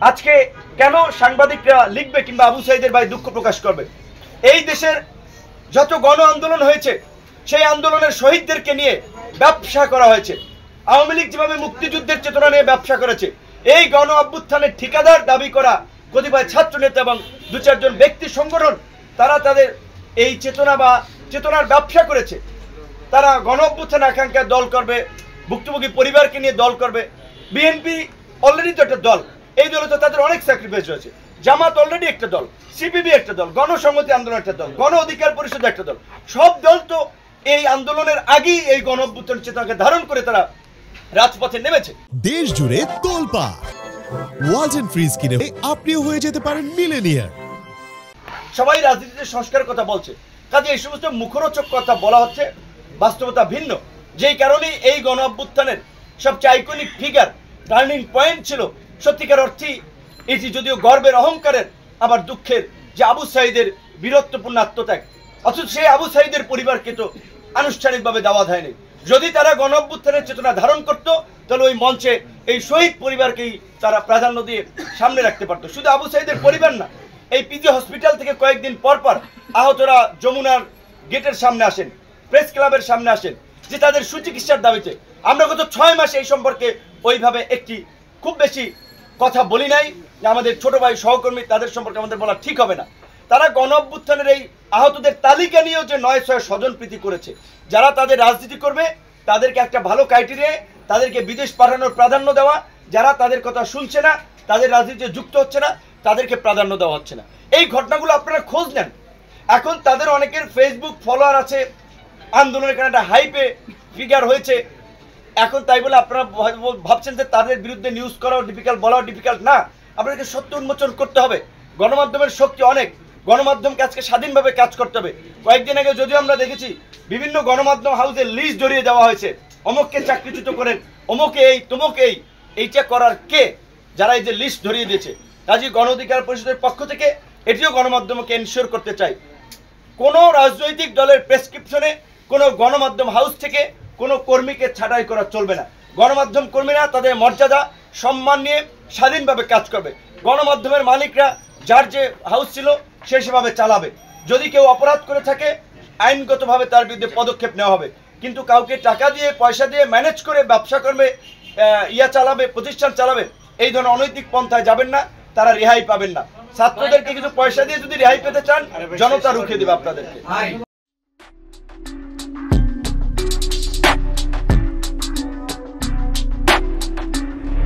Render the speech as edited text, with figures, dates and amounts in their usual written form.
আজকে কেন সাংবাদিকরা লিখবে কিংবা আবু সাঈদের ভাই দুঃখ প্রকাশ করবে? এই দেশের যত গণ আন্দোলন হয়েছে সেই আন্দোলনের শহীদদেরকে নিয়ে ব্যবসা করা হয়েছে। আওয়ামী লীগ যেভাবে মুক্তিযুদ্ধের চেতনা নিয়ে ব্যবসা করেছে, এই গণ অভ্যুত্থানের ঠিকাদার দাবি করা কতিপয় ছাত্র নেতা এবং দু চারজন ব্যক্তি সংগঠন, তারা তাদের এই চেতনা বা চেতনার ব্যবসা করেছে। তারা গণ অভ্যুত্থান আকাঙ্ক্ষার দল করবে, ভুক্তভোগী পরিবারকে নিয়ে দল করবে। বিএনপি অলরেডি তো একটা দল, এই দলে তো তাদের অনেক স্যাক্রিফাইস হয়েছে। জামাত অলরেডি একটা দল, সিপিবি একটা দল, গণসংহতি আন্দোলন একটা দল, গণ অধিকার পরিষদ একটা দল। সব দল তো এই আন্দোলনের আগেই এই গণ অভ্যুত্থান চেতনাকে ধারণ করে তারা রাজপথে নেমেছে। দেশ জুড়ে তোলপাড় ওয়ালটন ফ্রিজ কিনে আপনিও হয়ে যেতে পারেন মিলেনিয়ার। সবাই রাজনীতিতে সংস্কারের কথা বলছে, কাজে এই সমস্ত মুখরোচক কথা বলা হচ্ছে, বাস্তবতা ভিন্ন। যেই কারণেই এই গণ অভ্যুত্থানের সবচেয়ে আইকনিক ফিগার, টার্নিং পয়েন্ট ছিল সত্যিকার অর্থেই এটি যদিও গর্বের অহংকারের আবার দুঃখের, যে আবু সাঈদের বীরত্বপূর্ণ আত্মত্যাগ। অথচ সেই আবু সাঈদের পরিবারকে তো আনুষ্ঠানিকভাবে দাওয়া দেয়নি। যদি তারা গণ অভ্যুত্থানের চেতনা ধারণ করতো তাহলে ওই মঞ্চে এই শহীদ পরিবারকেই তারা প্রাধান্য দিয়ে সামনে রাখতে পারতো। শুধু আবু সাঈদের পরিবার না, এই পিজি হসপিটাল থেকে কয়েকদিন পর পর আহতরা যমুনার গেটের সামনে আসেন, প্রেস ক্লাবের সামনে আসেন, যে তাদের সুচিকিৎসার দাবিতে। আমরা গত 6 মাসে এই সম্পর্কে ওইভাবে একটি খুব বেশি কথা বলি নাই, যে আমাদের ছোট ভাই সহকর্মী তাদের সম্পর্কে আমাদের বলা ঠিক হবে না। তারা গণ অভ্যুত্থানের এই আহতদের তালিকা নিয়েও যে 9-6 স্বজনপ্রীতি করেছে। যারা তাদের রাজনীতি করবে তাদেরকে একটা ভালো ক্রাইটেরিয়া, তাদেরকে বিদেশ পাঠানোর প্রাধান্য দেওয়া, যারা তাদের কথা শুনছে না, তাদের রাজনীতিতে যুক্ত হচ্ছে না, তাদেরকে প্রাধান্য দেওয়া হচ্ছে না। এই ঘটনাগুলো আপনারা খোঁজ নেন। এখন তাদের অনেকের ফেসবুক ফলোয়ার আছে, আন্দোলনের কারণে একটা হাইপে ফিগার হয়েছে। এখন তাই বলে আপনারা ভাবছেন যে তাদের বিরুদ্ধে নিউজ করাও ডিফিকাল্ট, বলাও ডিফিকাল্ট না। আপনাদেরকে সত্য উন্মোচন করতে হবে। গণমাধ্যমের শক্তি অনেক, গণমাধ্যমকে আজকে স্বাধীনভাবে কাজ করতে হবে। কয়েকদিন আগে যদিও আমরা দেখেছি বিভিন্ন গণমাধ্যম হাউসে লিস্ট ধরিয়ে দেওয়া হয়েছে, অমুককে চাকরিচ্যুত করেন, অমুকে এই তমুকে এইটা করার কে, যারা এই যে লিস্ট ধরিয়ে দিয়েছে। কাজী গণ অধিকার পরিষদের পক্ষ থেকে এটিও গণমাধ্যমকে এনশিওর করতে চাই, কোনো রাজনৈতিক দলের প্রেসক্রিপশনে কোনো গণমাধ্যম হাউস থেকে কোনো কর্মীকে ছাঁটাই করা চলবে না। গণমাধ্যম কর্মীরা তাদের মর্যাদা সম্মান নিয়ে স্বাধীনভাবে কাজ করবে। গণমাধ্যমের মালিকরা যার যে হাউস ছিল সে সেভাবে চালাবে। যদি কেউ অপরাধ করে থাকে আইনগতভাবে তার বিরুদ্ধে পদক্ষেপ নেওয়া হবে। কিন্তু কাউকে টাকা দিয়ে পয়সা দিয়ে ম্যানেজ করে ব্যবসা করবে, চালাবে, প্রতিষ্ঠান চালাবে, এই ধরনের অনৈতিক পন্থায় যাবেন না, তারা রেহাই পাবেন না। ছাত্রদেরকে কিছু পয়সা দিয়ে যদি রেহাই পেতে চান, জনতা রুখে দেবে আপনাদেরকে।